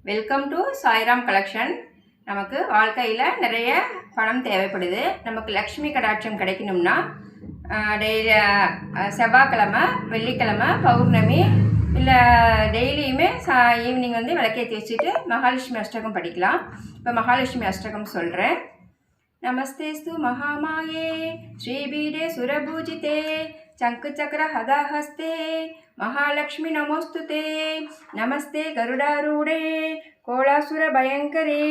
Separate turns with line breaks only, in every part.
Welcome to Sairam collection. நமக்கு வாழ்க்கையில் நிறைய பணம் தேவைப்படுது. நமக்கு லக்ஷ்மி கடாட்சம் கிடைக்கணும்னா டெய்லி செவ்வாய்க்கிழமை, வெள்ளிக்கிழமை, பௌர்ணமி இல்லை டெய்லியுமே ஈவினிங் விளக்கேற்றி வச்சுட்டு மகாலட்சுமி அஷ்டகம் படிக்கலாம். இப்போ மகாலட்சுமி அஷ்டகம் சொல்கிறேன். நமஸ்தேஸ்து மகாமாயே ஸ்ரீபீடே சுரபூஜிதே चंकुचक्र हदाहस्ते महालक्ष्मी नमोस्तुते नमस्ते गरुडारूढे कोलासुर भयंकरे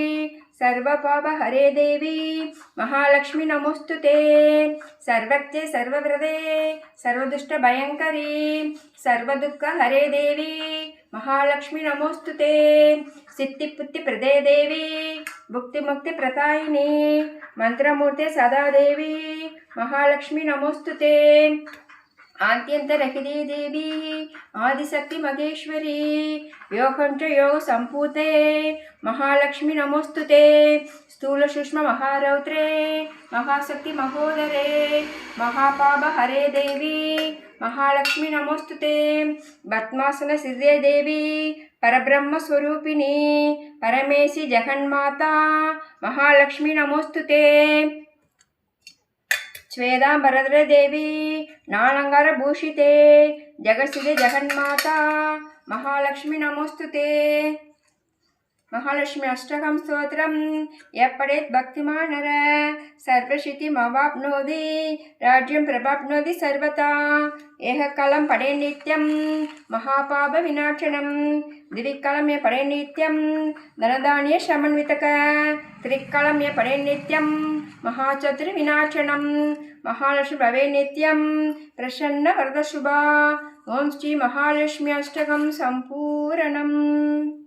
सर्वपाप हरे देवी महालक्ष्मी नमोस्तुते सर्वज्ञे सर्वव्रते सर्वदुष्ट भयंकरी सर्वदुःख हरे देवी महालक्ष्मी नमोस्तुते सिद्धिपुत्ति प्रदे देवी भुक्ति मुक्ति प्रदायिनी मंत्रमूर्ते सदा देवी महालक्ष्मी नमोस्तुते आद्यन्तरहिते देवी आदिशक्ति महेश्वरी योगंच योग संपूते महालक्ष्मी नमोस्तुते स्थूल सूक्ष्म महारौद्रे महाशक्ति महोदरे महापाप हरे देवी महालक्ष्मी नमोस्तुते पद्मासन सिद्धे देवी परब्रह्म स्वरूपिणी परमेशी जगन्माता महालक्ष्मी नमोस्तुते श्वेतांबरधरे देवी नालंकार भूषिते जगत्सिद्धे जगन्माता महालक्ष्मी नमोस्तुते महालक्ष्मी अष्टकं स्तोत्रं यः पठेत् भक्तिमान् नरः सर्वसिद्धिमवाप्नोति राज्यं प्राप्नोति सर्वथा यः कलं पठेत् नित्यं महापापविनाशनं द्विकलं यः पठेत् नित्यं धनधान्य समन्वितः त्रिकलं यः पठेत् नित्यं महाचतुर्विनाशनं महालक्ष्मी भवेत् नित्यं प्रसन्न वरदशुभा ओम श्री महालक्ष्मी अष्टकं संपूर्णम्।